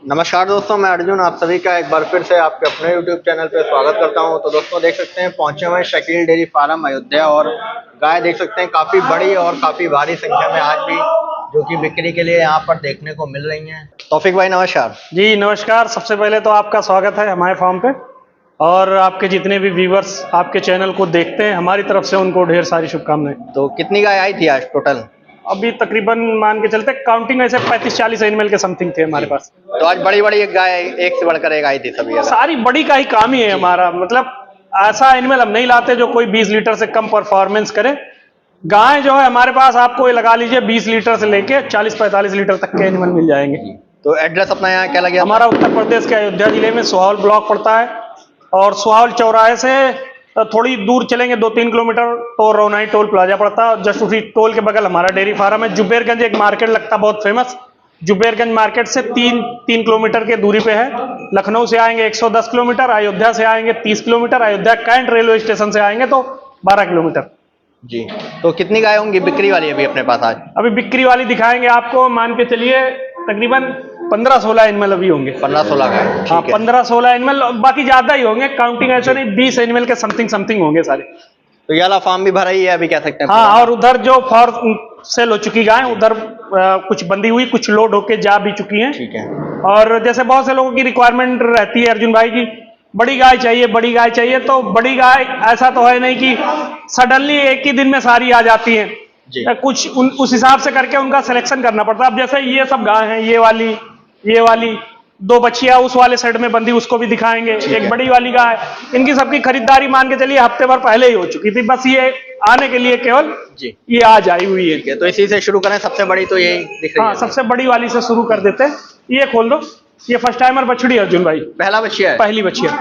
नमस्कार दोस्तों, मैं अर्जुन आप सभी का एक बार फिर से आपके अपने YouTube चैनल पे स्वागत करता हूं। तो दोस्तों देख सकते हैं पहुंचे हुए शकील डेयरी फार्म अयोध्या और गाय देख सकते हैं काफ़ी बड़ी और काफ़ी भारी संख्या में आज भी जो कि बिक्री के लिए यहां पर देखने को मिल रही हैं। तौफीक भाई नमस्कार। जी नमस्कार। सबसे पहले तो आपका स्वागत है हमारे फार्म पे और आपके जितने भी व्यूवर्स आपके चैनल को देखते हैं हमारी तरफ से उनको ढेर सारी शुभकामनाएं। तो कितनी गाय आई थी आज टोटल? अभी तकरीबन मान के चलते काउंटिंग ऐसे 35-40 एनिमल के समथिंग थे हमारे पास। तो आज बड़ी बड़ी एक गाय एक से बढ़कर एक आई थी सभी सारी बड़ी का ही काम ही है हमारा, मतलब ऐसा एनिमल हम नहीं लाते जो कोई 20 लीटर से कम परफॉर्मेंस करे। गाय जो है हमारे पास आपको ये लगा लीजिए 20 लीटर से लेके 40-45 लीटर तक के एनिमल मिल जाएंगे। तो एड्रेस अपना यहाँ क्या लगे? हमारा उत्तर प्रदेश के अयोध्या जिले में सुहावल ब्लॉक पड़ता है और सुहावल चौराहे से थोड़ी दूर चलेंगे 2-3 किलोमीटर तो रोनाई टोल प्लाजा पड़ता है। जस्ट उसी टोल के बगल हमारा डेयरी फार्म है। जुबेरगंज एक मार्केट लगता बहुत फेमस, जुबेरगंज मार्केट से 3 किलोमीटर के दूरी पे है। लखनऊ से आएंगे 110 किलोमीटर, अयोध्या से आएंगे 30 kilometre, Ayodhya Cantt railway station से आएंगे तो 12 किलोमीटर। जी तो कितनी गाय होंगी बिक्री वाली अभी अपने पास आज? अभी बिक्री वाली दिखाएंगे आपको, मान के चलिए तकरीबन 15-16 एनिमल अभी होंगे। 15-16 गाय? हाँ 15-16 एनिमल, बाकी ज्यादा ही होंगे, काउंटिंग ऐसे नहीं, 20 एनिमल के समथिंग होंगे सारे। तो ये वाला फार्म भी भरा ही है अभी कह सकते हैं? हाँ, और उधर जो फॉर सेल हो चुकी गाय उधर कुछ बंधी हुई, कुछ लोड होके जा भी चुकी हैं। ठीक है। और जैसे बहुत से लोगों की रिक्वायरमेंट रहती है अर्जुन भाई की बड़ी गाय चाहिए, बड़ी गाय चाहिए, तो बड़ी गाय ऐसा तो है नहीं कि सडनली एक ही दिन में सारी आ जाती है। कुछ उस हिसाब से करके उनका सिलेक्शन करना पड़ता है। अब जैसे ये सब गाय हैं, ये वाली 2 बच्चियां उस वाले सेट में बंधी, उसको भी दिखाएंगे। एक बड़ी वाली गाय, इनकी सबकी खरीदारी मान के चलिए हफ्ते भर पहले ही हो चुकी थी, बस ये आने के लिए केवल ये आज आई हुई है। तो इसी से शुरू करें, सबसे बड़ी तो यही दिख रही है। हाँ सबसे बड़ी वाली से शुरू कर देते हैं। ये खोल दो, ये फर्स्ट टाइमर बछड़ी अर्जुन भाई, पहला बच्चिया है? पहली बच्चिया।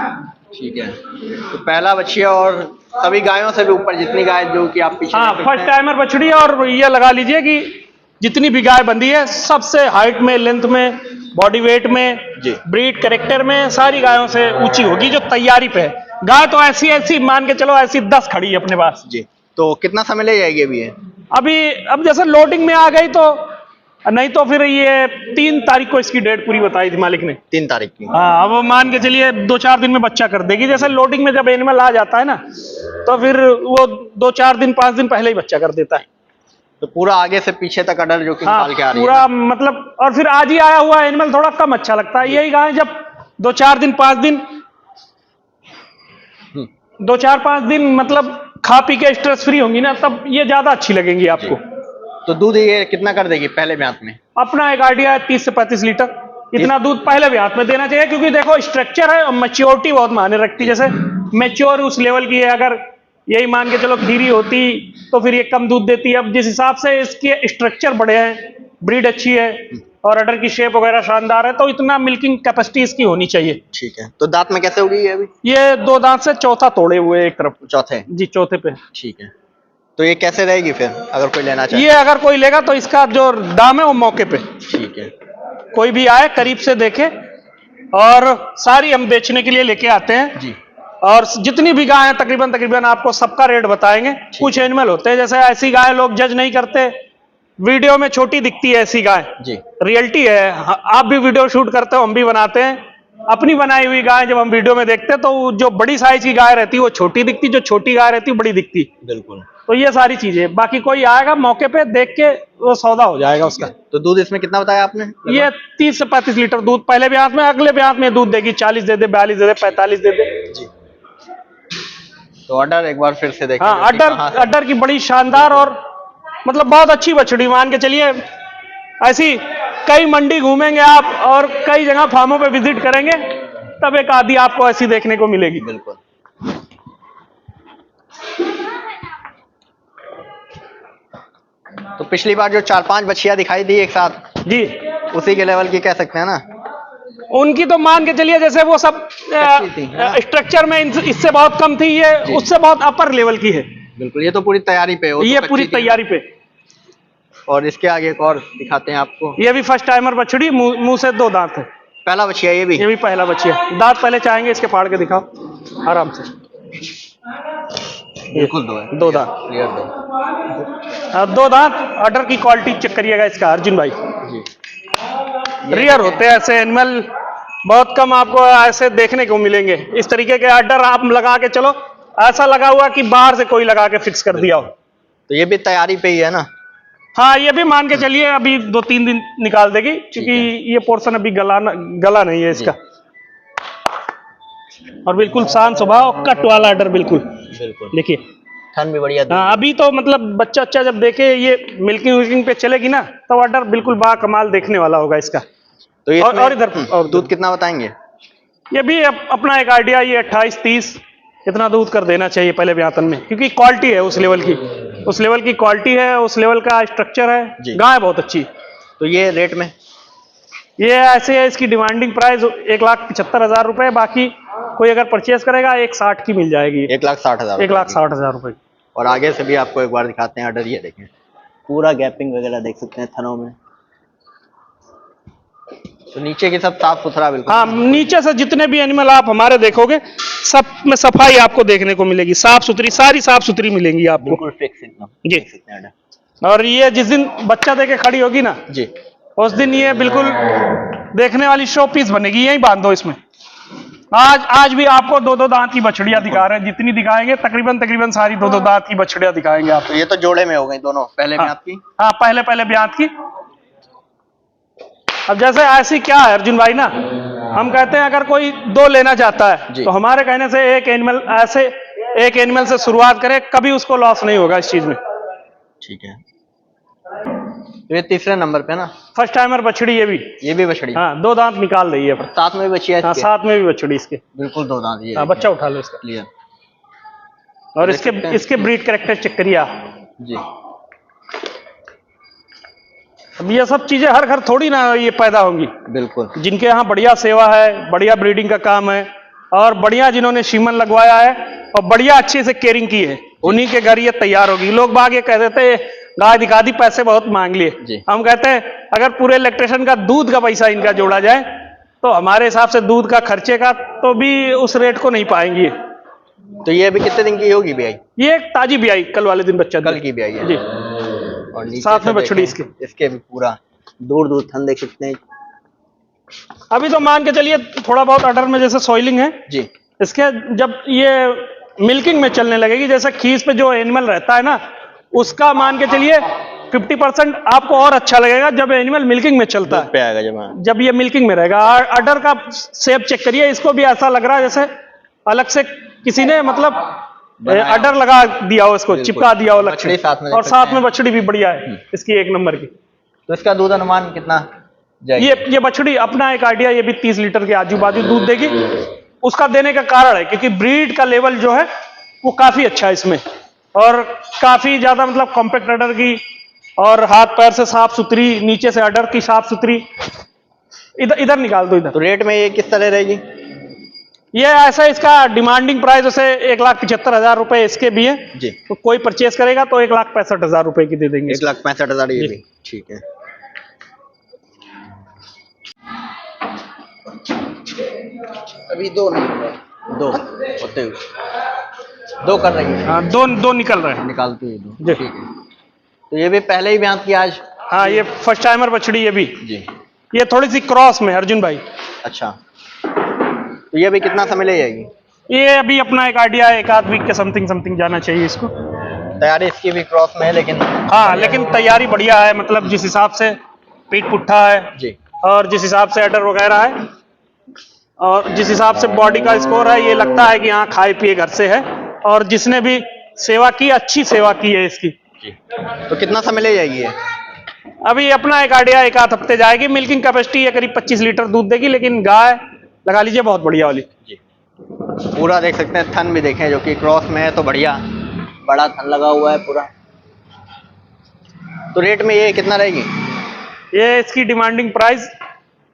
ठीक है, तो पहला बच्चिया और सभी गायों से भी ऊपर जितनी गाय जो कि आप पीछे, हाँ फर्स्ट टाइमर बछड़ी। और ये लगा लीजिए कि जितनी भी गाय बंधी है सबसे हाइट में, लेंथ में, बॉडी वेट में, ब्रीड कैरेक्टर में सारी गायों से ऊंची होगी जो तैयारी पे है। गाय तो ऐसी मान के चलो ऐसी 10 खड़ी है अपने पास। जी तो कितना समय ले जाएगी अभी ये? अब जैसे लोडिंग में आ गई तो नहीं तो फिर ये 3 तारीख को इसकी डेट पूरी बताई थी मालिक ने। 3 तारीख की? हाँ, अब मान के चलिए 2-4 दिन में बच्चा कर देगी। जैसे लोडिंग में जब एनिमल आ जाता है ना तो फिर वो 2-4 दिन 5 दिन पहले ही बच्चा कर देता है। तो पूरा आगे से पीछे तक अडर जो कि निकाल के आ रही है पूरा, मतलब और फिर आज ही आया हुआ एनिमल थोड़ा कम अच्छा लगता है। यही गाय जब 2-4 दिन 5 दिन 2-4-5 दिन मतलब खा पी के स्ट्रेस फ्री होंगी ना, तब ये ज्यादा अच्छी लगेंगी आपको। तो दूध ये कितना कर देगी पहले ब्यात में? अपना एक आइडिया है 30 से 35 लीटर इतना दूध पहले ब्यात में देना चाहिए, क्योंकि देखो स्ट्रक्चर है और मैच्योरिटी बहुत मायने रखती है। जैसे मैच्योर उस लेवल की है, अगर यही मान के चलो खीरी होती तो फिर ये कम दूध देती है। अब जिस हिसाब से इसके स्ट्रक्चर बड़े हैं, ब्रीड अच्छी है और अडर की शेप वगैरह शानदार है, तो इतना मिल्किंग कैपेसिटी इसकी होनी चाहिए। ठीक है, तो दांत में कैसे होगी ये अभी? ये 2 दांत से चौथा तोड़े हुए एक तरफ। चौथे? जी चौथे पे। ठीक है, तो ये कैसे रहेगी फिर अगर कोई लेना चाहे? ये अगर कोई लेगा तो इसका जो दाम है वो मौके पे। ठीक है, कोई भी आए करीब से देखे, और सारी हम बेचने के लिए लेके आते हैं जी। और जितनी भी गाय हैं तकरीबन आपको सबका रेट बताएंगे। कुछ एनिमल होते हैं जैसे ऐसी गाय लोग जज नहीं करते, वीडियो में छोटी दिखती है ऐसी गाय जी, रियलिटी है। आप भी वीडियो शूट करते हो, हम भी बनाते हैं। अपनी बनाई हुई गाय जब हम वीडियो में देखते हैं तो जो बड़ी साइज की गाय रहती है वो छोटी दिखती, जो छोटी गाय रहती है बड़ी दिखती। बिल्कुल। तो ये सारी चीजें, बाकी कोई आएगा मौके पे देख के वो सौदा हो जाएगा उसका। तो दूध इसमें कितना बताया आपने? ये 30 से 35 लीटर दूध पहले ब्यात में, अगले ब्यात में दूध देगी 40 दे दे, 42 दे दे, 45 दे दे जी। तो अडर एक बार फिर से देखें। हाँ अडर की बड़ी शानदार और मतलब बहुत अच्छी बछड़ी, मान के चलिए ऐसी कई मंडी घूमेंगे आप और कई जगह फार्मों पे विजिट करेंगे तब एक आधी आपको ऐसी देखने को मिलेगी। बिल्कुल। तो पिछली बार जो 4-5 बछिया दिखाई दी एक साथ जी, उसी के लेवल की कह सकते हैं ना? उनकी तो मान के चलिए जैसे वो सब स्ट्रक्चर में इससे बहुत कम थी, ये उससे बहुत अपर लेवल की है। बिल्कुल, ये तो पूरी तैयारी पे, ये पूरी तैयारी पे। और इसके आगे एक और दिखाते हैं आपको। ये भी फर्स्ट टाइमर बछड़ी, मुंह से 2 दांत है। पहला बछिया ये भी पहला बछिया। दांत पहले चाहेंगे इसके फाड़ के दिखाओ आराम से। बिल्कुल 2 है, 2 दांत, क्लियर 2। 2 दांत। अडर की क्वालिटी चेक करिएगा इसका अर्जुन भाई जी। रेयर होते हैं ऐसे एनिमल, बहुत कम आपको ऐसे देखने को मिलेंगे। इस तरीके के अड्डर आप लगा के चलो, ऐसा लगा हुआ कि बाहर से कोई लगा के फिक्स कर दिया हो। तो ये भी तैयारी पे ही है ना? हाँ, ये भी मान के चलिए अभी 2-3 दिन निकाल देगी, क्योंकि ये पोर्शन अभी गला नहीं है इसका। और बिल्कुल शांत स्वभाव, कट वाला अड्डर बिल्कुल। बिल्कुल देखिए थन भी बढ़िया। हाँ, अभी तो मतलब बच्चा जब देखे ये मिल्किंग विल्किंग पे चलेगी ना, तो अड्डर बिल्कुल बा कमाल देखने वाला होगा इसका। तो ये और इधर और दूध कितना बताएंगे? ये भी अपना एक आइडिया, ये 28-30 इतना दूध कर देना चाहिए पहले ब्यातन में, क्योंकि क्वालिटी है उस लेवल की, उस लेवल की क्वालिटी है, उस लेवल का स्ट्रक्चर है। गाय बहुत अच्छी। तो ये रेट में ये ऐसे है, इसकी डिमांडिंग प्राइस 1,75,000 रुपए, बाकी कोई अगर परचेज करेगा 1,60 की मिल जाएगी। 1,60,000 1,60,000 रुपए। और आगे से भी आपको एक बार दिखाते हैं अडर, ये देखें पूरा गैपिंग वगैरह देख सकते हैं थनों में। तो नीचे की सब साफ सुथरा बिल्कुल। हाँ, नीचे से जितने भी एनिमल आप हमारे देखोगे सब में सफाई आपको देखने को मिलेगी, साफ सुथरी, सारी साफ सुथरी मिलेंगी आपको। बिल्कुल फिक्स एकदम जी। देख सकते हैं अडर। और ये जिस दिन बच्चा देके खड़ी होगी ना जी, उस दिन ये बिल्कुल देखने वाली शो पीस बनेगी। यही बांध दो इसमें। आज भी आपको 2-2 दांत की बछड़ियां दिखा रहे हैं, जितनी दिखाएंगे तकरीबन सारी 2-2 दांत की बछड़ियां दिखाएंगे आपको। तो ये तो जोड़े में हो गई दोनों, पहले हाँ, ब्यात की। हाँ, पहले ब्यात की। अब जैसे ऐसी क्या है अर्जुन भाई ना, हम कहते हैं अगर कोई 2 लेना चाहता है तो हमारे कहने से एक एनिमल से शुरुआत करे, कभी उसको लॉस नहीं होगा इस चीज में। ठीक है। तो ये तीसरे नंबर पे ना फर्स्ट टाइमर बछड़ी, ये भी बछड़ी। हाँ, 2 दांत निकाल रही है। साथ में भी बची है हाँ, साथ में भी बछड़ी इसके बिल्कुल 2 दांत। ये बच्चा उठा लो इसका। क्लियर। और इसके ब्रीड कैरेक्टर चेक करिए आप जी। अब ये सब चीजें हर घर थोड़ी ना ये पैदा होंगी। बिल्कुल। जिनके यहाँ बढ़िया सेवा है, बढ़िया ब्रीडिंग का काम है, और बढ़िया जिन्होंने शीमन लगवाया है और बढ़िया अच्छे से केयरिंग की है, उन्हीं के घर ये तैयार होगी। लोग बाग ये कह देते हैं गाय दिखा दी, पैसे बहुत मांग लिए। हम कहते हैं अगर पूरे इलेक्ट्रिशियन का दूध का पैसा इनका जोड़ा जाए तो हमारे हिसाब से दूध का खर्चे का तो भी उस रेट को नहीं पाएंगे। तो ये अभी कितने दिन की होगी ब्याई? ये एक ताजी ब्याई, कल वाले दिन बच्चा कल की ब्याई है जी। और साथ में बछड़ी इसके भी पूरा दूर थन देख सकते हैं। अभी तो मान के चलिए थोड़ा बहुत अडर में जैसे सॉइलिंग है जी। इसके जब ये मिल्किंग में चलने लगेगी, जैसे खीस पे जो एनिमल रहता है ना, उसका मान के चलिए 50% आपको और अच्छा लगेगा जब एनिमल मिल्किंग में चलता है। पे आएगा जब ये मिल्किंग में रहेगा। अडर का शेप चेक करिए, इसको भी ऐसा लग रहा है जैसे अलग से किसी ने मतलब अडर लगा दिया हो, इसको चिपका दिया हो अलग से। और साथ में बछड़ी भी बढ़िया है इसकी, 1 नंबर की। तो इसका दूध अनुमान कितना जाएगी? ये बछड़ी अपना एक आइडिया, ये भी 30 लीटर के आजू बाजू दूध देगी। उसका देने का कारण है क्योंकि ब्रीड का लेवल जो है वो काफी अच्छा है इसमें, और काफी ज्यादा मतलब कॉम्पैक्ट अडर की, और हाथ पैर से साफ सुथरी, नीचे से अडर की साफ सुथरी। इधर निकाल दो इधर। तो रेट में ये किस तरह रहेगी? ये ऐसा, इसका डिमांडिंग प्राइस जैसे 1,75,000 रुपए इसके भी है जी। तो कोई परचेज करेगा तो 1,65,000 रुपए की दे देंगे। 1,65,000 ये भी। ठीक है। अभी 2 नहीं, 2 होते हुए 2 कर रही है। हाँ, दो निकल रहे हैं। निकालती है 2। ठीक है। तो ये भी पहले ही ब्यात की आज? हाँ, ये फर्स्ट टाइमर बछड़ी ये भी जी। ये थोड़ी सी क्रॉस में अर्जुन भाई। अच्छा, तो ये भी कितना समय ले जाएगी? ये अभी अपना एक आइडिया है, 1 आध वीक के समथिंग जाना चाहिए इसको। तैयारी इसकी भी क्रॉस में है लेकिन। हाँ, लेकिन तैयारी बढ़िया है, मतलब जिस हिसाब से पीठ पुट्ठा है जी, और जिस हिसाब से अडर वगैरह है और जिस हिसाब से बॉडी का स्कोर है, ये लगता है कि हाँ खाए पिए घर से है। और जिसने भी सेवा की, अच्छी सेवा की है इसकी। जी। तो कितना समय ले जाएगी ये? अभी अपना एक आइडिया 1 आध हफ्ते जाएगी। मिल्किंग कैपेसिटी है करीब 25 लीटर दूध देगी, लेकिन गाय लगा लीजिए बहुत बढ़िया वाली। जी। पूरा देख सकते हैं, थन भी देखें जो कि क्रॉस में है, तो बढ़िया बड़ा थन लगा हुआ है पूरा। तो रेट में ये कितना रहेगी? ये इसकी डिमांडिंग प्राइस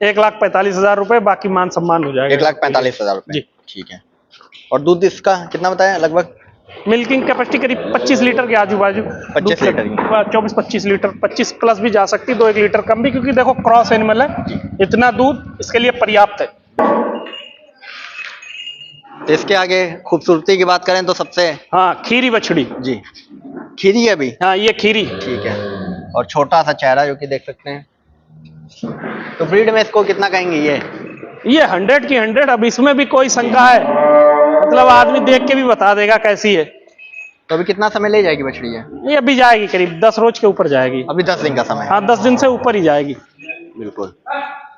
1,45,000 रुपए, बाकी मान सम्मान हो जाएगा। 1,45,000 रुपए। जी। ठीक है। और दूध इसका कितना बताया लगभग? मिल्किंग कैपेसिटी करीब 25 लीटर के आजू बाजू। 25 लीटर की? 24-25 लीटर, 25 प्लस भी जा सकती, 2-1 लीटर कम भी, क्योंकि देखो क्रॉस एनिमल है, इतना दूध इसके लिए पर्याप्त है। तो इसके आगे खूबसूरती की बात करें तो सबसे। हाँ, खीरी बछड़ी जी। खीरी है अभी? हाँ, ये खीरी। ठीक है। और छोटा सा चेहरा जो कि देख सकते हैं। तो ब्रीड में इसको कितना कहेंगे ये 100 की 100, अब इसमें भी कोई शंका है, मतलब आदमी देख के भी बता देगा कैसी है। तो अभी कितना समय ले जाएगी बछड़ी है? ये अभी जाएगी करीब 10 रोज के ऊपर जाएगी। अभी 10 दिन का समय है। हाँ 10 दिन से ऊपर ही जाएगी। बिल्कुल।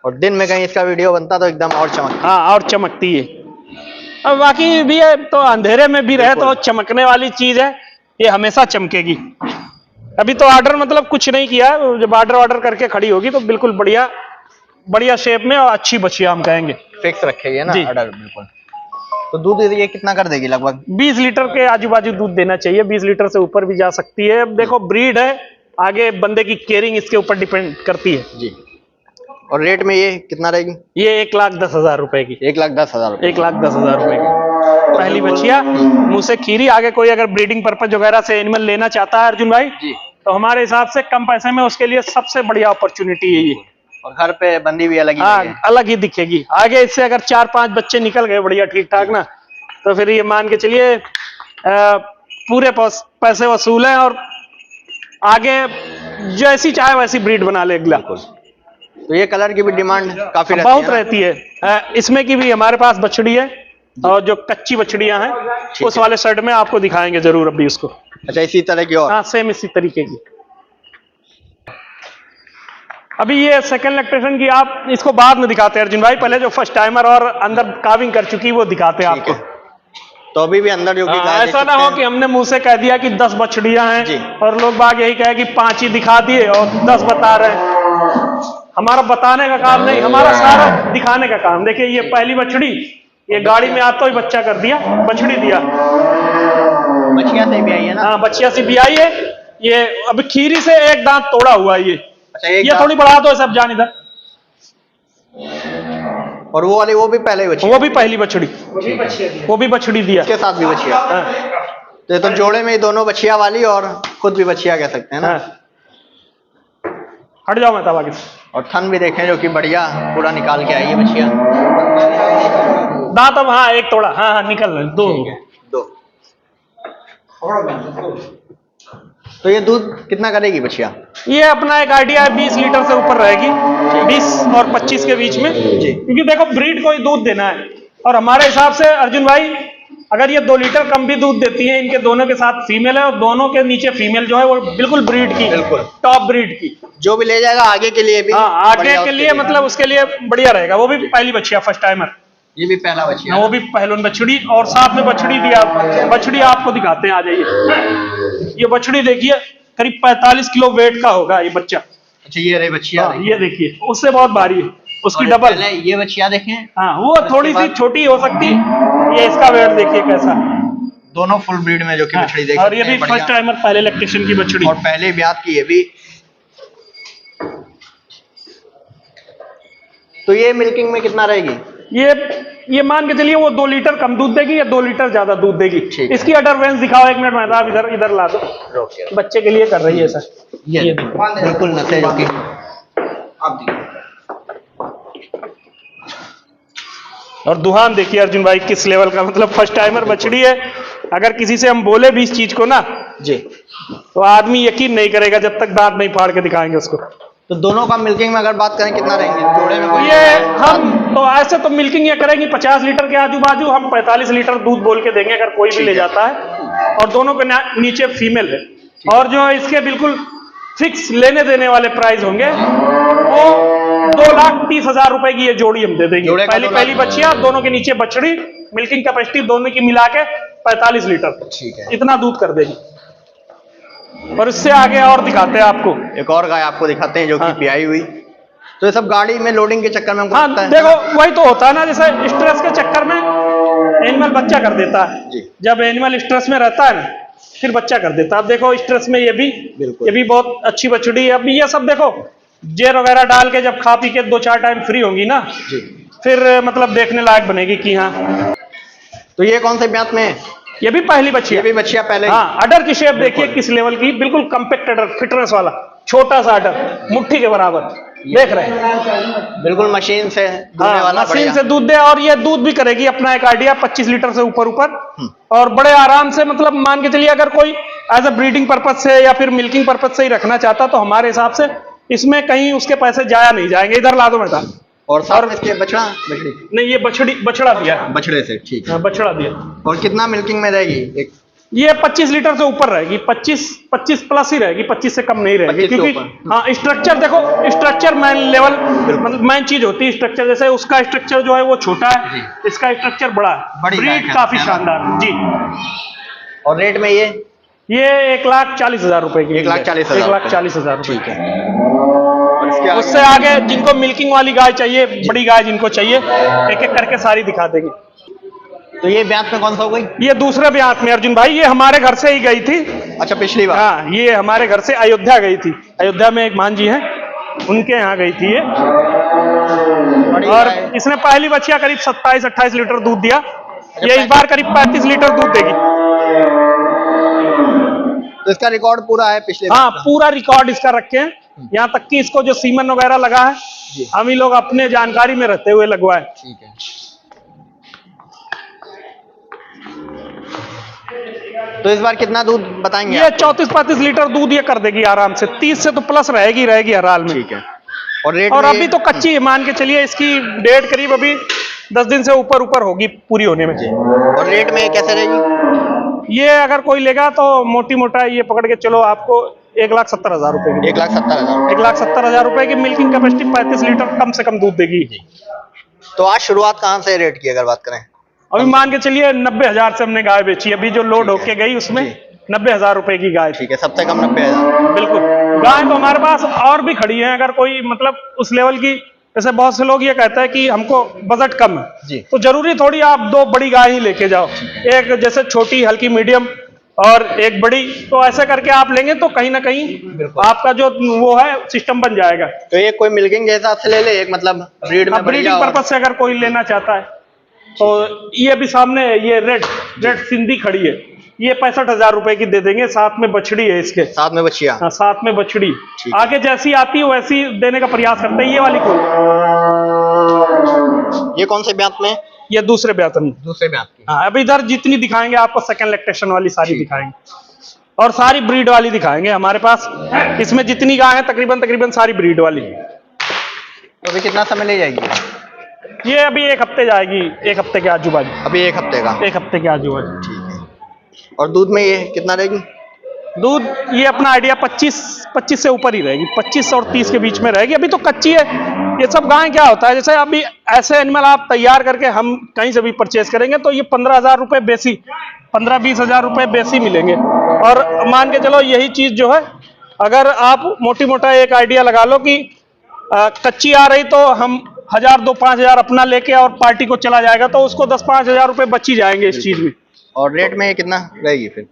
और दिन में कहीं इसका वीडियो बनता तो एकदम और चमकता। हाँ और चमकती है। अब बाकी भी है तो अंधेरे में भी रहे तो चमकने वाली चीज है, ये हमेशा चमकेगी। अभी तो ऑर्डर मतलब कुछ नहीं किया, जब ऑर्डर करके खड़ी होगी तो बिल्कुल बढ़िया बढ़िया शेप में और अच्छी बछिया हम कहेंगे। फिक्स रखेगी ना जी। ऑर्डर? बिल्कुल। तो दूध ये कितना कर देगी लगभग? 20 लीटर के आजू बाजू दूध देना चाहिए, 20 लीटर से ऊपर भी जा सकती है। अब देखो ब्रीड है, आगे बंदे की केयरिंग इसके ऊपर डिपेंड करती है जी। और रेट में ये कितना रहेगी? ये 1,10,000 रुपए की। 1,10,000 रुपए। 1,10,000 रुपए की पहली बछिया, मुंह से खीरी। आगे कोई अगर ब्रीडिंग पर्पज वगैरह से एनिमल लेना चाहता है अर्जुन भाई जी, तो हमारे हिसाब से कम पैसे में उसके लिए सबसे बढ़िया अपॉर्चुनिटी है ये। और घर पे बंदी भी अलग ही हाँ है। अलग ही दिखेगी। आगे इससे अगर 4-5 बच्चे निकल गए बढ़िया ठीक ठाक ना, तो फिर ये मान के चलिए पूरे पैसे वसूल हैं और आगे जैसी चाहे वैसी ब्रीड बना ले अगला। तो ये कलर की भी डिमांड काफी बहुत रहती है। इसमें की भी हमारे पास बछड़ी है और जो कच्ची बछड़ियां हैं उस वाले सेट में आपको दिखाएंगे जरूर अभी उसको। अच्छा, इसी तरह की और? हाँ सेम इसी तरीके की। अभी ये सेकंड लैक्टेशन की आप इसको बाद में दिखाते हैं अर्जुन भाई, पहले जो फर्स्ट टाइमर और अंदर काविंग कर चुकी वो दिखाते हैं आपको। तो अभी भी अंदर जो ऐसा ना हो कि हमने मुंह से कह दिया कि 10 बछड़ियां हैं और लोग बाग यही कहे कि 5 ही दिखा दिए और 10 बता रहे हैं। हमारा बताने का काम नहीं, हमारा सारा दिखाने का काम। देखिए ये पहली बछड़ी, ये गाड़ी में आता ही बच्चा कर दिया, बछड़ी दिया। बछिया से भी आई है ना? हाँ बछिया से भी आई है। ये अब खीरी से एक दांत तोड़ा हुआ है ये। अच्छा, ये थोड़ी बढ़ा दो सब जान इधर। और वो वाली वो भी पहले बछिया? वो भी पहली बछड़ी, वो भी बछड़ी दिया। इसके साथ भी बछिया? हाँ। तो ये तो जोड़े में ही दोनों बछिया वाली और खुद भी बछिया कह सकते हैं ना? हाँ। हट जाओ मैं तब आगे। और थन भी देखें जो कि बढ़िया पूरा निकाल के आई है बछिया। दांत अब हाँ एक तोड़ा, हाँ हाँ निकल रहे दो। तो ये दूध कितना करेगी बछिया? ये अपना एक आइडिया है 20 लीटर से ऊपर रहेगी, 20 और 25 के बीच में। क्योंकि देखो ब्रीड को ही दूध देना है और हमारे हिसाब से अर्जुन भाई अगर ये 2 लीटर कम भी दूध देती है, इनके दोनों के साथ फीमेल है और दोनों के नीचे फीमेल जो है वो बिल्कुल ब्रीड की, बिल्कुल टॉप ब्रीड की, जो भी ले जाएगा आगे के लिए भी। हाँ आगे के लिए मतलब उसके लिए बढ़िया रहेगा। वो भी पहली बछिया, फर्स्ट टाइमर। ये भी पहला बछिया? वो भी पहलून बछड़ी और साथ में बछड़ी दिया। बछड़ी आपको दिखाते हैं, आ जाइए। ये बछड़ी देखिए करीब 45 किलो वेट का होगा ये बच्चा। अच्छा, ये रही बछिया। ये देखिए उससे बहुत भारी है, उसकी डबल। ये बछिया देखें। हाँ वो थोड़ी सी छोटी हो सकती, ये इसका वेट देखिए कैसा। दोनों फुल ब्रीड में जो कि बछड़ी देख और ये भी फर्स्ट टाइमर पहले लैक्टेशन की बछड़ी और पहले ब्यात की ये भी। तो ये मिल्किंग में कितना रहेगी? ये मान के चलिए वो 2 लीटर कम दूध देगी या 2 लीटर ज्यादा दूध देगी। इसकी अडर रेंज दिखाओ 1 मिनट में। आप इधर ला दो, बच्चे के लिए कर रही है सर। ये बिल्कुल नसे जो कि और दुहान देखिए अर्जुन भाई किस लेवल का, मतलब फर्स्ट टाइमर बछड़ी है। अगर किसी से हम बोले भी इस चीज को ना जी तो आदमी यकीन नहीं करेगा जब तक दांत नहीं फाड़ के दिखाएंगे उसको। तो दोनों का मिल्किंग में अगर बात करें कितना रहेंगे जोड़े में? कोई ये हम तो ऐसे तो मिल्किंग ये करेंगी 50 लीटर के आजू बाजू, हम 45 लीटर दूध बोल के देंगे अगर कोई भी ले जाता है। और दोनों के नीचे फीमेल है। और जो इसके बिल्कुल फिक्स लेने देने वाले प्राइस होंगे वो 2,30,000 रुपए की ये जोड़ी हम दे देंगे। पहली बच्चियां, दोनों के नीचे बछड़ी, मिल्किंग कैपेसिटी दोनों की मिला के 45 लीटर। ठीक है, इतना दूध कर देगी। और इससे आगे और दिखाते हैं आपको, एक और गाय आपको दिखाते हैं जो कि पियाई हुई। तो ये सब गाड़ी में लोडिंग के चक्कर में हमको हाँ लगता है। देखो वही तो होता है ना, जैसे स्ट्रेस के चक्कर में एनिमल बच्चा कर देता है जी। जब एनिमल स्ट्रेस में रहता है ना फिर बच्चा कर देता है। अब देखो स्ट्रेस में ये भी बहुत अच्छी बछड़ी है। अब ये सब देखो जेर वगैरह डाल के जब खा पी के 2-4 टाइम फ्री होंगी ना जी, फिर मतलब देखने लायक बनेगी कि हाँ। तो ये कौन से ब्यात में है? ये भी पहली बच्ची, ये भी बच्चियां पहले। हाँ अडर की शेप देखिए किस लेवल की, बिल्कुल कम्पैक्ट अडर, फिटनेस वाला छोटा सा अडर, मुट्ठी के बराबर देख रहे हैं। बिल्कुल मशीन से दूधने वाला, मशीन से दूध दे। और ये दूध भी करेगी अपना एक आइडिया 25 लीटर से ऊपर और बड़े आराम से, मतलब मान के चलिए अगर कोई एज अ ब्रीडिंग पर्पज से या फिर मिल्किंग पर्पज से ही रखना चाहता तो हमारे हिसाब से इसमें कहीं उसके पैसे जाया नहीं जाएंगे। इधर ला दो बेटा। और साथ में इसके बछड़ा बछड़ी नहीं, ये बछड़ा दिया है। बछड़े से, ठीक है। हाँ, बछड़ा दिया। और कितना मिल्किंग में रहेगी एक? ये 25 लीटर से ऊपर रहेगी, 25 प्लस ही रहेगी, 25 से कम नहीं रहेगी, 25 से क्योंकि ऊपर। हाँ स्ट्रक्चर देखो, स्ट्रक्चर मेन लेवल मतलब मेन चीज होती है स्ट्रक्चर। जैसे उसका स्ट्रक्चर जो है वो छोटा है, इसका स्ट्रक्चर बड़ा है, बड़ी गाय ब्रीड है, काफी है ना? शानदार है जी। और रेट में ये 1,40,000 रुपए की। 1,40,000 1,40,000 रुपए। ठीक है। और इसके आगे उससे आगे जिनको मिल्किंग वाली गाय चाहिए, बड़ी गाय जिनको चाहिए, एक एक करके सारी दिखा देंगे। तो ये ब्यात में कौन सा हो गई? ये दूसरे ब्यात में अर्जुन भाई, ये हमारे घर से ही गई थी। अच्छा, पिछली बार। हाँ, ये हमारे घर से अयोध्या गई थी। अयोध्या में एक मान जी हैं, उनके यहाँ गई थी ये। बड़ी और गाय। इसने पहली बच्चियां करीब 27-28 लीटर दूध दिया। ये इस बार करीब 35 लीटर दूध देगी। तो इसका रिकॉर्ड पूरा है पिछले हाँ, बार का? पूरा रिकॉर्ड इसका रखे हैं। यहाँ तक कि इसको जो सीमन वगैरह लगा है, हम ही लोग अपने जानकारी में रहते हुए लगवाए। ठीक है। तो इस बार कितना दूध बताएंगे? ये 34-35 लीटर दूध ये कर देगी आराम से। 30 से तो प्लस रहेगी हर हाल में। ठीक है। और रेट और में अभी तो कच्ची है, मान के चलिए इसकी डेट करीब अभी 10 दिन से ऊपर होगी पूरी होने में। और रेट में कैसे रहेगी? ये अगर कोई लेगा तो मोटी मोटा ये पकड़ के चलो आपको 1,70,000 रुपए की। 1,70,000। 1,70,000 रुपए की मिल्किंग कैपेसिटी, 35 लीटर कम से कम दूध देगी। तो आज शुरुआत कहाँ से रेट की अगर बात करें? अभी मान के चलिए 90,000 से हमने गाय बेची। अभी जो लोड होके गई उसमें 90,000 रुपए की गाय थी। ठीक है, सबसे कम 90,000। बिल्कुल। गाय तो हमारे पास और भी खड़ी है, अगर कोई मतलब उस लेवल की। जैसे बहुत से लोग ये कहते हैं कि हमको बजट कम है जी। तो जरूरी थोड़ी आप 2 बड़ी गाय ही लेके जाओ, एक जैसे छोटी हल्की मीडियम और एक बड़ी, तो ऐसा करके आप लेंगे तो कहीं ना कहीं आपका जो वो है सिस्टम बन जाएगा। तो ये कोई मिल्किंग के हिसाब से ले ले, एक मतलब ब्रीड में ब्रीडिंग पर्पज से अगर कोई लेना चाहता है तो ये भी सामने ये रेड सिंधी खड़ी है, ये 65,000 रुपए की दे देंगे। साथ में बछड़ी है इसके, साथ में बच्चियां। हाँ, साथ में बछड़ी। ठीक है। आगे जैसी आती है वैसी देने का प्रयास करते हैं। ये वाली कौन? ये कौन से ब्यात में? ये दूसरे ब्यात में। दूसरे ब्यात की। हाँ, अभी इधर जितनी दिखाएंगे आपको सेकंड लैक्टेशन वाली सारी दिखाएंगे, और सारी ब्रीड वाली दिखाएंगे हमारे पास। इसमें जितनी गाय है तकरीबन सारी ब्रीड वाली। तो अभी कितना समय ले जाएगी? ये अभी 1 हफ्ते जाएगी, 1 हफ्ते के आजू बाजू। अभी 1 हफ्ते का। 1 हफ्ते के आजू बाजू। ठीक है। और दूध में ये कितना रहेगी? दूध ये अपना आइडिया 25 से ऊपर ही रहेगी, 25 और 30 के बीच में रहेगी। अभी तो कच्ची है। ये सब गाय क्या होता है, जैसे अभी ऐसे एनिमल आप तैयार करके हम कहीं से भी परचेज करेंगे तो ये 15,000 रुपए बेसी, 15-20,000 रुपए बेसी मिलेंगे। और मान के चलो यही चीज जो है, अगर आप मोटी मोटा एक आइडिया लगा लो कि कच्ची आ रही तो हम 1,000-5,000 अपना लेके और पार्टी को चला जाएगा तो उसको 10-5,000 रुपए बच ही जाएंगे इस चीज में। और रेट में कितना रहेगी फिर?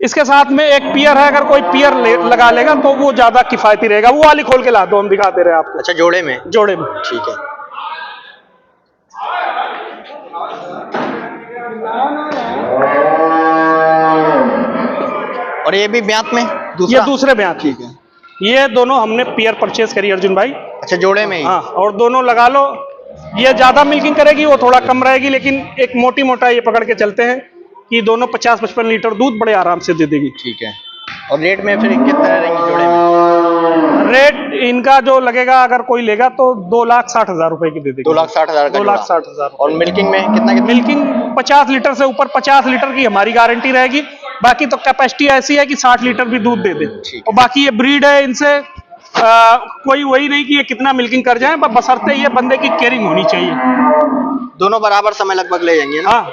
इसके साथ में एक पियर है, अगर कोई पियर लगा लेगा तो वो ज्यादा किफायती रहेगा। वो वाली खोल के ला दो, हम दिखा दे रहे हैं आपको। अच्छा, जोड़े में? जोड़े में। ठीक है। और ये भी ब्यात में? ये दूसरे ब्यात। ठीक है। ये दोनों हमने पियर परचेज करी अर्जुन भाई। अच्छा, जोड़े में ही? हाँ, और दोनों लगा लो। ये ज्यादा मिल्किंग करेगी, वो थोड़ा कम रहेगी, लेकिन एक मोटी मोटा ये पकड़ के चलते हैं कि दोनों 50-55 लीटर दूध बड़े आराम से दे देगी। ठीक है। और रेट में फिर किस तरह रहेंगी जोड़े में? रेट इनका जो लगेगा, अगर कोई लेगा तो 2,60,000 रुपए की दे देगी। 2,60,000 का? 2,60,000। और मिल्किंग में कितना? मिल्किंग 50 लीटर से ऊपर, 50 लीटर की हमारी गारंटी रहेगी। बाकी तो कैपेसिटी ऐसी है कि 60 लीटर भी दूध दे दे। और बाकी ये ब्रीड है, इनसे कोई वही नहीं कि ये कितना मिल्किंग कर जाए, बशर्ते ये बंदे की केयरिंग होनी चाहिए। दोनों बराबर समय लगभग ले जाएंगे ना? हाँ,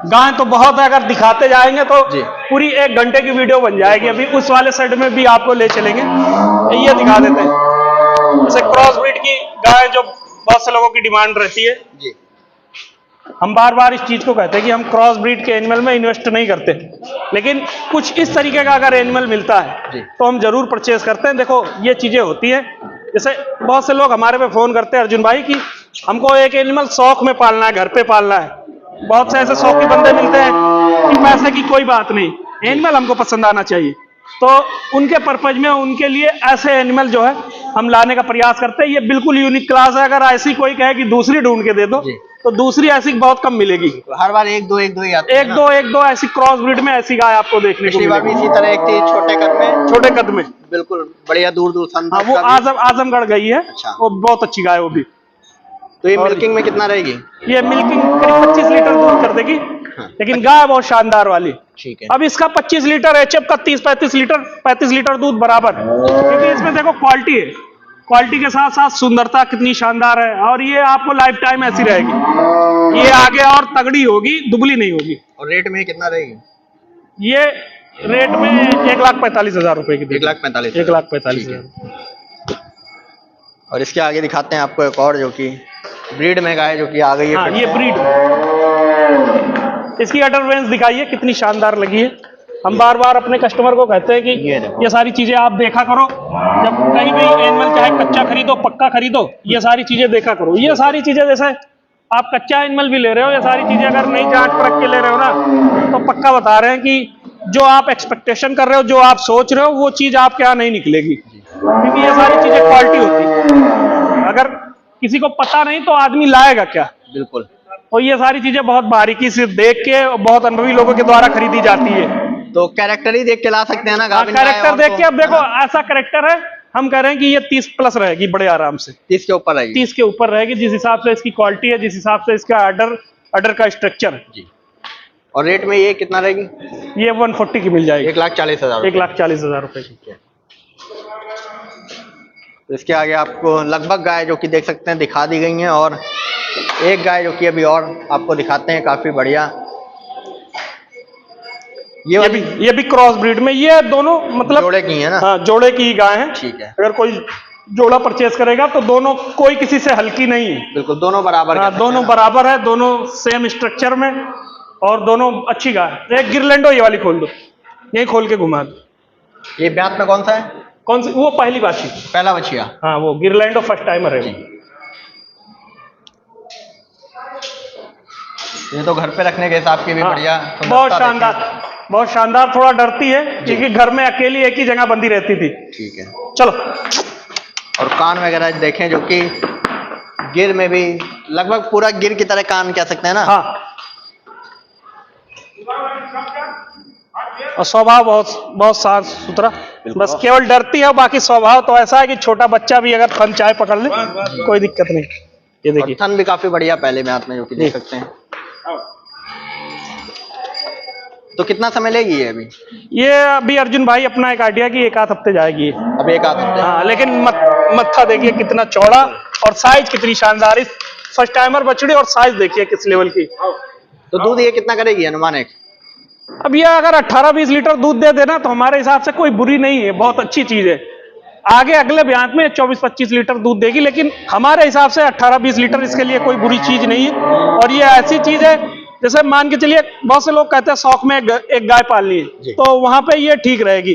गाय तो बहुत है, अगर दिखाते जाएंगे तो पूरी 1 घंटे की वीडियो बन जाएगी। अभी उस वाले साइड में भी आपको ले चलेंगे, ये दिखा देते हैं। जैसे क्रॉस ब्रीड की गाय जो बहुत से लोगों की डिमांड रहती है जी। हम बार बार इस चीज को कहते हैं कि हम क्रॉस ब्रीड के एनिमल में इन्वेस्ट नहीं करते, लेकिन कुछ इस तरीके का अगर एनिमल मिलता है तो हम जरूर परचेज करते हैं। देखो ये चीजें होती हैं, जैसे बहुत से लोग हमारे पे फोन करते हैं अर्जुन भाई कि हमको एक एनिमल शौक में पालना है, घर पे पालना है। बहुत से ऐसे शौकी बंदे मिलते हैं कि पैसे की कोई बात नहीं, एनिमल हमको पसंद आना चाहिए। तो उनके पर्पज में उनके लिए ऐसे एनिमल जो है हम लाने का प्रयास करते हैं। ये बिल्कुल यूनिक क्लास है। अगर ऐसी कोई कहे कि दूसरी ढूंढ के दे दो तो दूसरी ऐसी बहुत कम मिलेगी। हर बार एक दो ही आते हैं ना। एक दो ऐसी क्रॉस ब्रीड में ऐसी गाय आपको देखने को पिछली बार भी मिलेगी। इसी तरह एक थी छोटे कद में। छोटे कद में बिल्कुल बढ़िया, दूर दूर सन। हाँ, वो आजमगढ़ गई है। अच्छा। वो बहुत अच्छी गाय है वो भी। तो ये मिल्किंग में कितना रहेगी? ये मिल्किंग करीब 25 लीटर दूध कर देगी। हाँ। लेकिन गाय बहुत शानदार वाली। ठीक है। अब इसका 25 लीटर एचएफ का 35 लीटर दूध बराबर, क्योंकि इसमें देखो क्वालिटी है, क्वालिटी के साथ साथ सुंदरता कितनी शानदार है। और ये आपको लाइफ टाइम ऐसी रहेगी, ये आगे और तगड़ी होगी, दुबली नहीं होगी। और रेट में कितना रहेगी? ये रेट में 1,45,000 रुपए की। 1,45,000। 1,45,000। और इसके आगे दिखाते हैं आपको एक और जो कि ब्रीड में गाय जो कि आ गई है। हाँ, ये ब्रीड, इसकी अडर रेंज दिखाइए कितनी शानदार लगी है। हम बार बार अपने कस्टमर को कहते हैं कि ये सारी चीजें आप देखा करो, जब कहीं भी एनिमल चाहे कच्चा खरीदो पक्का खरीदो, ये सारी चीजें देखा करो। ये सारी चीजें जैसे आप कच्चा एनिमल भी ले रहे हो, ये सारी चीजें अगर नहीं जांच परख के ले रहे हो ना, तो पक्का बता रहे हैं कि जो आप एक्सपेक्टेशन कर रहे हो, जो आप सोच रहे हो, वो चीज आपके यहाँ नहीं निकलेगी, क्योंकि ये सारी चीजें क्वालिटी होती है। अगर किसी को पता नहीं तो आदमी लाएगा क्या? बिल्कुल। और ये सारी चीजें बहुत बारीकी से देख के, बहुत अनुभवी लोगों के द्वारा खरीदी जाती है। तो कैरेक्टर ही देख के ला सकते हैं ना गाभिन गाय? कैरेक्टर देख के, अब देखो ऐसा कैरेक्टर है, हम कह रहे हैं कि ये 30 प्लस रहेगी बड़े आराम से। 30 के ऊपर रहेगी। 30 के ऊपर रहेगी, जिस हिसाब से इसकी क्वालिटी है, जिस हिसाब से इसका अडर का स्ट्रक्चर है जी। और रेट में ये कितना रहेगी? ये 140 की मिल जाएगी। 1,40,000। 1,40,000 रुपए की। तो इसके आगे आपको लगभग गाय जो कि देख सकते हैं दिखा दी गई हैं, और एक गाय जो कि अभी और आपको दिखाते हैं, काफी बढ़िया। ये भी क्रॉस ब्रीड में, ये दोनों मतलब जोड़े की है ना? हाँ, जोड़े की गाय है। ठीक है। अगर कोई जोड़ा परचेज करेगा तो दोनों, कोई किसी से हल्की नहीं है। बिल्कुल, दोनों बराबर। हाँ, दोनों बराबर है, दोनों सेम स्ट्रक्चर में, और दोनों अच्छी गाय। एक गिरलैंडो ये वाली खोल दो, यही खोल के घुमा दो। ये ब्यात में कौन सा है? कौन सी? वो पहली बाछी, पहला बछिया। हाँ, वो गिरलैंडो फर्स्ट टाइमर है। ये तो घर पे रखने के हिसाब की भी बढ़िया। बहुत शानदार, बहुत शानदार। थोड़ा डरती है क्योंकि घर में अकेली एक ही जगह बंदी रहती थी। ठीक है, चलो। और कान वगैरह देखें जो कि गिर में भी लगभग पूरा गिर की तरह कान कह सकते हैं ना? हाँ। और स्वभाव बहुत साफ सुथरा, बस केवल डरती है, बाकी स्वभाव तो ऐसा है कि छोटा बच्चा भी अगर थन चाहे पकड़ ले, कोई दिक्कत नहीं। ये देखिए, थन भी काफी बढ़िया पहले में हाथ में जो कि देख सकते हैं। तो कितना समय लेगी ये अभी? ये अभी अर्जुन भाई अपना एक आइडिया कि 1 आध हफ्ते जाएगी। अभी 1 आध हफ्ते? हाँ, लेकिन मत्था देखिए कितना चौड़ा, और साइज कितनी शानदार। इस फर्स्ट टाइमर बछड़ी और साइज देखिए किस लेवल की। तो दूध ये कितना करेगी अनुमान एक? अब ये अगर 18-20 लीटर दूध दे देना तो हमारे हिसाब से कोई बुरी नहीं है, बहुत अच्छी चीज है। आगे अगले ब्यात में 24-25 लीटर दूध देगी, लेकिन हमारे हिसाब से 18-20 लीटर इसके लिए कोई बुरी चीज नहीं है। और ये ऐसी चीज है, जैसे मान के चलिए बहुत से लोग कहते हैं शौक में एक गाय पालनी है, तो वहां पे ये ठीक रहेगी।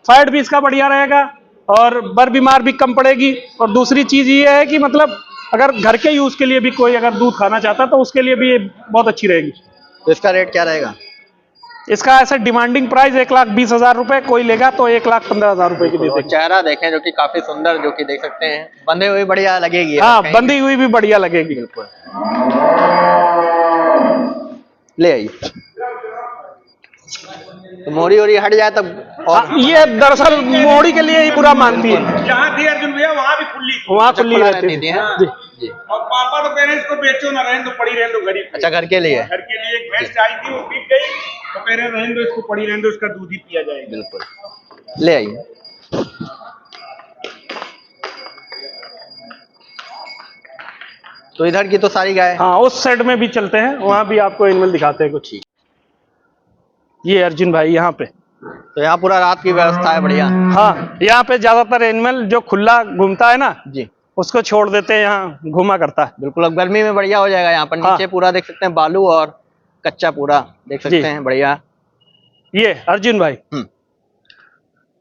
फैट भी इसका बढ़िया रहेगा, और बर बीमार भी कम पड़ेगी। और दूसरी चीज ये है कि मतलब अगर घर के यूज के लिए भी कोई अगर दूध खाना चाहता है तो उसके लिए भी ये बहुत अच्छी रहेगी। तो इसका रेट क्या रहेगा? इसका ऐसा डिमांडिंग प्राइस 1,20,000 रुपए, कोई लेगा तो 1,15,000 रुपए की दे देंगे। चेहरा देखें जो कि काफी सुंदर, जो कि देख सकते हैं, बंधे हुई बढ़िया लगेगी। हाँ, बंधी हुई भी बढ़िया लगेगी। बिल्कुल। ले आइए। तो मोड़ी ओरी हट जाए तब। और ये दरअसल मोड़ी के लिए ही बुरा मानती है। जहाँ थी अर्जुन भैया वहाँ भी खुल्ली, वहाँ खुली रहती थी। जी। और पापा तो कह रहे हैं इसको बेचो ना, रहने दो, पड़ी रहने दो गरीब। अच्छा, घर के लिए? घर के लिए एक भैंस आई थी, वो बिक गई, तो कह रहे रहने दो इसको, पड़ी रहने दो, इसका दूध ही पिया जाएगा। बिल्कुल, ले आइए। तो इधर की तो सारी गाय। हाँ, उस साइड में भी चलते हैं, वहाँ भी आपको एनिमल दिखाते हैं कुछ। ये अर्जुन भाई यहाँ पे, तो यहाँ पूरा रात की व्यवस्था है बढ़िया। हाँ, यहाँ पे ज्यादातर एनिमल जो खुला घूमता है ना जी, उसको छोड़ देते हैं, यहाँ घूमा करता है। बिल्कुल। अब गर्मी में बढ़िया हो जाएगा। यहाँ पर नीचे पूरा देख सकते हैं बालू, और कच्चा पूरा देख सकते हैं बढ़िया। ये अर्जुन भाई, तो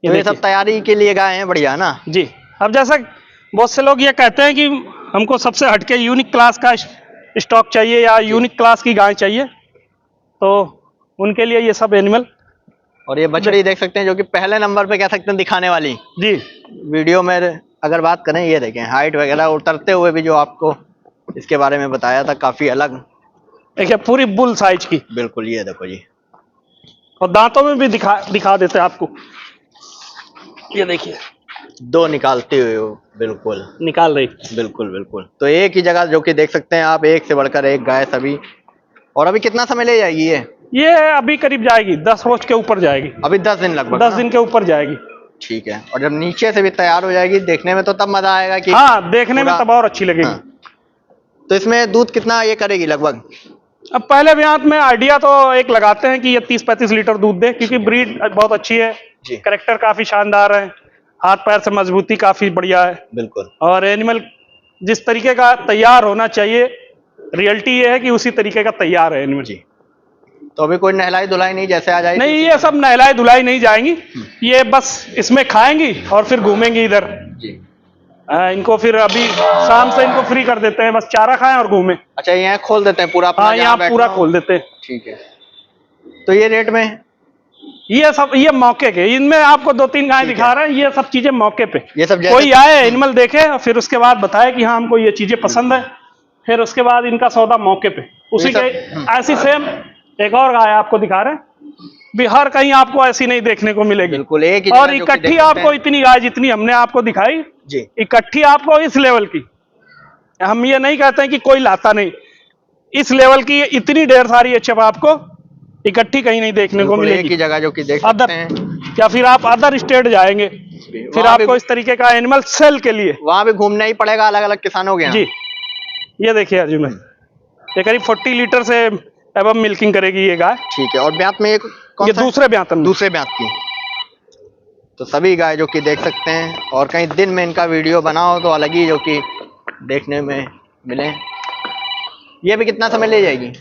ये सब तैयारी के लिए गाय हैं बढ़िया ना? जी। अब जैसा बहुत से लोग ये कहते हैं कि हमको सबसे हटके यूनिक क्लास का स्टॉक चाहिए या यूनिक क्लास की गाय चाहिए, तो उनके लिए ये सब एनिमल। और ये बछड़ी देख सकते हैं जो कि पहले नंबर पे कह सकते हैं दिखाने वाली जी। वीडियो में अगर बात करें, ये देखें हाइट वगैरह उतरते हुए भी जो आपको इसके बारे में बताया था, काफी अलग। देखिए पूरी बुल साइज की, बिल्कुल, ये देखो जी। और दांतों में भी दिखा देते हैं आपको, ये देखिए दो निकालते हुए हो, बिल्कुल निकाल रही। बिल्कुल बिल्कुल। तो एक ही जगह जो कि देख सकते हैं आप, एक से बढ़कर एक गाय सभी। और अभी कितना समय ले जाएगी ये अभी करीब जाएगी 10 रोज के ऊपर जाएगी, अभी 10 दिन लगभग 10 ना? दिन के ऊपर जाएगी। ठीक है। और जब नीचे से भी तैयार हो जाएगी, देखने में तो तब मजा आएगा कि हाँ, देखने में पूरा- तब और अच्छी लगेगी। हाँ। तो इसमें दूध कितना ये करेगी लगभग? अब पहले ब्यात में आइडिया तो एक लगाते हैं कि ये 30-35 लीटर दूध दे, क्योंकि ब्रीड बहुत अच्छी है, जी। कैरेक्टर काफी शानदार है, हाथ पैर से मजबूती काफी बढ़िया है, बिल्कुल। और एनिमल जिस तरीके का तैयार होना चाहिए, रियलिटी ये है कि उसी तरीके का तैयार है एनिमल। जी। तो अभी कोई नहलाई धुलाई नहीं जैसे आ जाएगी? नहीं, ये सब नहलाई धुलाई नहीं जाएंगी, ये बस इसमें खाएंगी और फिर घूमेंगी इधर। जी। इनको फिर अभी शाम से इनको फ्री कर देते हैं, बस चारा खाएं और घूमें। अच्छा, यहाँ खोल देते हैं पूरा अपना? हाँ, यहाँ जहाँ पूरा बैठना हो? खोल देते हैं। ठीक है। तो ये रेट में? ये सब ये मौके के, इनमें आपको 2-3 गाय दिखा रहे हैं, ये सब चीजें मौके पे। ये सब जैसे कोई आए एनिमल देखे और फिर उसके बाद बताए कि हाँ हमको ये चीजें पसंद है, फिर उसके बाद इनका सौदा मौके पे उसी ये के। सब- ऐसी सेम एक और गाय आपको दिखा रहे हैं, बिहार कहीं आपको ऐसी नहीं देखने को मिलेगी। बिल्कुल एक ही और जगह जो कि इकट्ठी देख सकते आपको हैं। इतनी गाय जितनी हमने आपको दिखाई, जी। इकट्ठी आपको इस लेवल की, हम ये नहीं कहते हैं कि कोई लाता नहीं, इस लेवल की इतनी ढेर सारी एचएफ आपको इकट्ठी कहीं नहीं देखने को बिल्कुल एक मिलेगी। ही जगह जो कि देख अदर सकते हैं। या फिर आप अदर स्टेट जाएंगे, फिर वहाँ आपको भी- इस तरीके का एनिमल सेल के लिए। वहाँ भी घूमना ही पड़ेगा अलग अलग किसानों के यहाँ? जी, ये देखिए अर्जुन भाई, ये करीब 40 लीटर से एवं मिल्किंग करेगी ये गाय। ठीक है। और ब्यात में एक कौन ये सा है? दूसरे ब्यातन में। दूसरे ब्यात की। तो सभी गाय जो कि देख सकते हैं, और कहीं दिन में इनका वीडियो बनाओ तो अलग ही जो कि देखने में मिले। ये भी कितना समय ले जाएगी?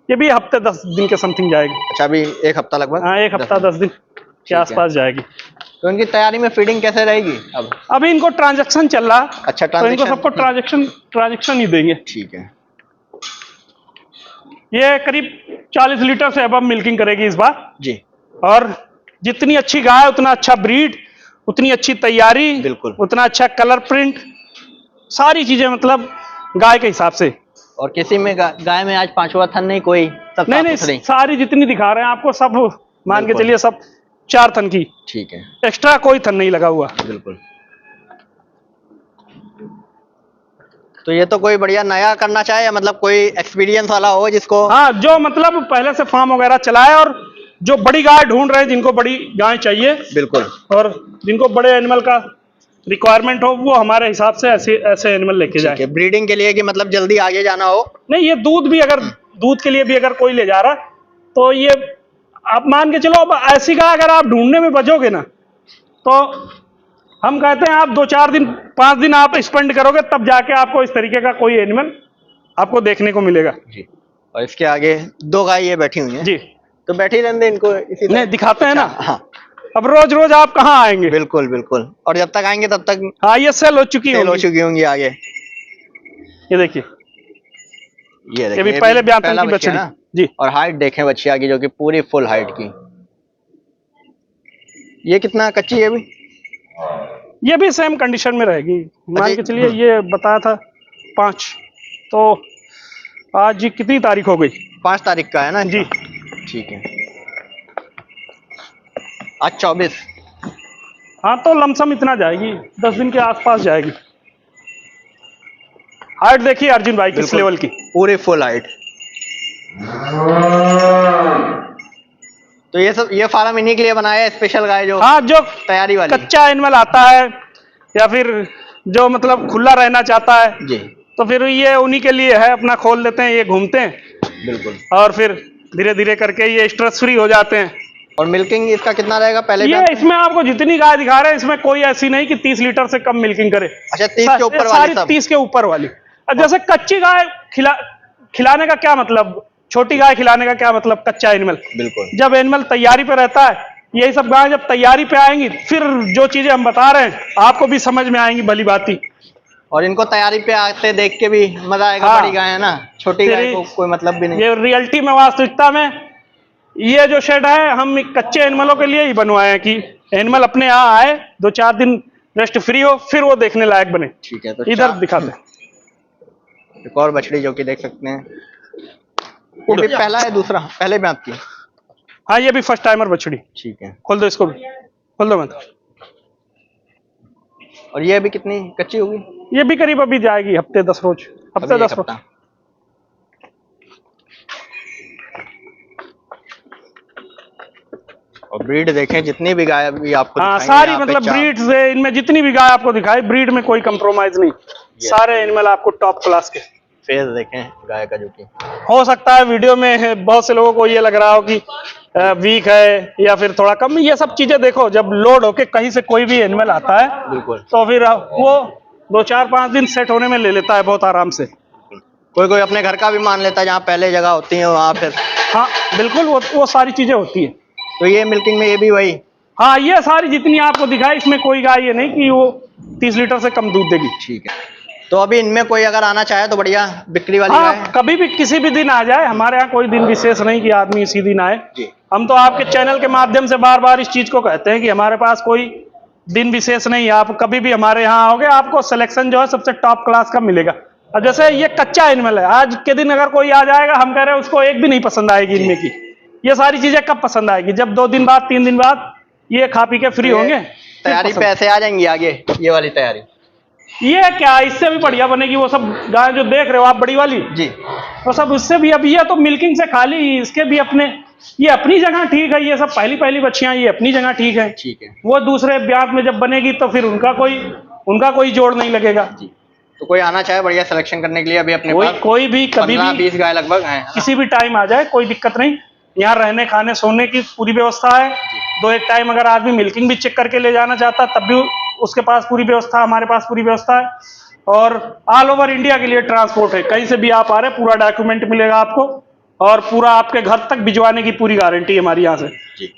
ये भी हफ्ते 10 दिन के समथिंग जाएगी। अच्छा, अभी एक हफ्ता लगभग? हाँ, एक हफ्ता 10 दिन के है। आसपास जाएगी। तो इनकी तैयारी में फीडिंग कैसे रहेगी अब? अभी इनको ट्रांजैक्शन चल रहा है, अच्छा, तो इनको ट्रांजैक्शन। सबको ट्रांजैक्शन ही देंगे। ठीक है। ये करीब 40 लीटर से अब मिल्किंग करेगी इस बार। जी। और जितनी अच्छी गाय उतना अच्छा ब्रीड, उतनी अच्छी तैयारी, बिल्कुल। उतना अच्छा कलर प्रिंट, सारी चीजें मतलब गाय के हिसाब से। और किसी में गाय में आज पांचवा थन नहीं कोई? सब नहीं साफ नहीं, सुथरी? सारी जितनी दिखा रहे हैं आपको सब मान के बिल्कुल। चलिए, सब 4 थन की, ठीक है। एक्स्ट्रा कोई थन नहीं लगा हुआ। बिल्कुल। तो ये तो कोई बढ़िया नया करना चाहे, या मतलब कोई एक्सपीरियंस वाला हो जिसको? हाँ, जो मतलब पहले से फार्म वगैरह चलाए और जो बड़ी गाय ढूंढ रहे हैं, जिनको बड़ी गाय चाहिए, बिल्कुल। और जिनको बड़े एनिमल का रिक्वायरमेंट हो, वो हमारे हिसाब से ऐसे एनिमल लेके जाए। ठीक है। ब्रीडिंग के लिए कि मतलब जल्दी आगे जाना हो? नहीं, ये दूध के लिए भी अगर कोई ले जा रहा, तो ये आप मान के चलो, अब ऐसी गाय अगर आप ढूंढने में बचोगे ना, तो हम कहते हैं आप 2-4 दिन 5 दिन आप स्पेंड करोगे, तब जाके आपको इस तरीके का कोई एनिमल आपको देखने को मिलेगा। जी। और इसके आगे 2 गाय ये बैठी हुई हैं? जी। तो बैठी रहने दें इनको इसी तरह? नहीं, दिखाते हैं ना। हाँ, अब रोज रोज आप कहाँ आएंगे? बिल्कुल बिल्कुल। और जब तक आएंगे तब तक हाँ, ये सेल हो चुकी सेल हो होंगी। चुकी होंगी आगे। ये देखिए, ये ये देखिए, भी ये पहले ब्यातन पहला की बच्चा बछड़ी। ना? जी। और हाइट देखें बच्चिया की, जो कि पूरी फुल हाइट की। ये कितना कच्ची है अभी? ये भी सेम कंडीशन में रहेगी, मान के चलिए। ये बताया था 5, तो आज कितनी तारीख हो गई? 5 तारीख का है ना? जी। ठीक है। आज 24। हाँ, तो लमसम इतना जाएगी, 10 दिन के आसपास जाएगी। हाइट देखिए अर्जुन भाई किस बिल्कुल। लेवल की, पूरी फुल हाइट। तो ये फार्म इन्हीं के लिए बनाया है, स्पेशल गाय जो हाँ, जो तैयारी वाली? कच्चा एनिमल आता है या फिर जो मतलब खुला रहना चाहता है, जी। तो फिर ये उन्हीं के लिए है। अपना खोल देते हैं, ये घूमते हैं, बिल्कुल। और फिर धीरे धीरे करके ये स्ट्रेस फ्री हो जाते हैं। और मिल्किंग इसका कितना रहेगा पहले? ये इसमें आपको जितनी गाय दिखा रहे हैं, इसमें कोई ऐसी नहीं कि 30 लीटर से कम मिल्किंग करे। अच्छा, 30 के ऊपर वाली सारी सब? 30 के ऊपर वाली। अब जैसे कच्ची गाय खिलाने का क्या मतलब, छोटी गाय खिलाने का क्या मतलब, कच्चा एनिमल। बिल्कुल। जब एनिमल तैयारी पे रहता है, यही सब गाय जब तैयारी पे आएंगी, फिर जो चीजें हम बता रहे हैं आपको भी समझ में आएंगी भली बाती। और इनको तैयारी पे आते देख के भी मजा आएगा। हाँ। बड़ी गाय है ना, छोटी गाय को कोई मतलब भी नहीं। ये रियलिटी में, वास्तविकता में, ये जो शेड है हम कच्चे एनिमलों के लिए ही बनवाए हैं कि एनिमल अपने यहाँ आए, 2-4 दिन रेस्ट फ्री हो, फिर वो देखने लायक बने। ठीक है। तो इधर दिखाते हैं। एक और बछड़ी जो कि देख सकते हैं, ये भी पहला है दूसरा, पहले में आपकी? हाँ ये भी फर्स्ट टाइमर बछड़ी। ठीक है। खोल दो इसको भी, खोल दो मत। और ये अभी कितनी कच्ची होगी? ये भी करीब अभी जाएगी हफ्ते 10 रोज, हफ्ते अभी 10 एक रोज। हफ्ता। और ब्रीड देखें, जितनी भी गाय अभी आपको हाँ दिखाई सारी यहाँ पे मतलब चार। ब्रीड से, इनमें जितनी भी गाय आपको दिखाई, ब्रीड में कोई कंप्रोमाइज नहीं, सारे एनिमल आपको टॉप क्लास के। फेस देखें गाय का, जो कि हो सकता है वीडियो में बहुत से लोगों को ये लग रहा हो कि वीक है या फिर थोड़ा कम, ये सब चीजें देखो, जब लोड होके कहीं से कोई भी एनिमल आता है बिल्कुल, तो फिर वो 2-4-5 दिन सेट होने में ले लेता है बहुत आराम से। कोई कोई अपने घर का भी मान लेता है, जहाँ पहले जगह होती है वहाँ फिर। हाँ बिल्कुल, वो सारी चीजें होती है। तो ये मिल्किंग में ये भी वही? हाँ ये सारी जितनी आपको दिखाई, इसमें कोई गाय ये नहीं कि वो 30 लीटर से कम दूध देगी। ठीक है। तो अभी इनमें कोई अगर आना चाहे तो बढ़िया बिक्री वाली हाँ है? कभी भी किसी भी दिन आ जाए, हमारे यहाँ कोई दिन विशेष नहीं कि आदमी इसी दिन आए जी। हम तो आपके चैनल के माध्यम से बार बार इस चीज को कहते हैं कि हमारे पास कोई दिन विशेष नहीं है, आप कभी भी हमारे यहाँ आओगे, आपको सिलेक्शन जो है सबसे टॉप क्लास का मिलेगा। अब जैसे ये कच्चा एनिमल है, आज के दिन अगर कोई आ जाएगा, हम कह रहे हैं उसको एक भी नहीं पसंद आएगी इनमें की। ये सारी चीजें कब पसंद आएगी? जब 2 दिन बाद 3 दिन बाद ये खा पी के फ्री होंगे। तैयारी पे ऐसे आ जाएंगी आगे, ये वाली तैयारी? ये क्या, इससे भी बढ़िया बनेगी वो सब गाय जो देख रहे हो आप, बड़ी वाली जी। तो सब उससे भी, अब ये तो मिल्किंग से खाली, इसके भी अपने, ये अपनी जगह ठीक है, ये सब पहली पहली बच्चियां ये अपनी जगह ठीक है। ठीक है। वो दूसरे ब्याह में जब बनेगी तो फिर उनका कोई जोड़ नहीं लगेगा। जी। तो कोई आना चाहे बढ़िया सिलेक्शन करने के लिए, अभी अपने पास कोई भी कभी भी 15-20 गाय लगभग हैं, किसी भी टाइम आ जाए, कोई दिक्कत नहीं। यहाँ रहने खाने सोने की पूरी व्यवस्था है। 2-1 टाइम अगर आदमी मिल्किंग भी चेक करके ले जाना चाहता तब भी उसके पास पूरी व्यवस्था, हमारे पास पूरी व्यवस्था है। और ऑल ओवर इंडिया के लिए ट्रांसपोर्ट है, कहीं से भी आप आ रहे पूरा डॉक्यूमेंट मिलेगा आपको, और पूरा आपके घर तक भिजवाने की पूरी गारंटी है हमारी यहाँ से। जी।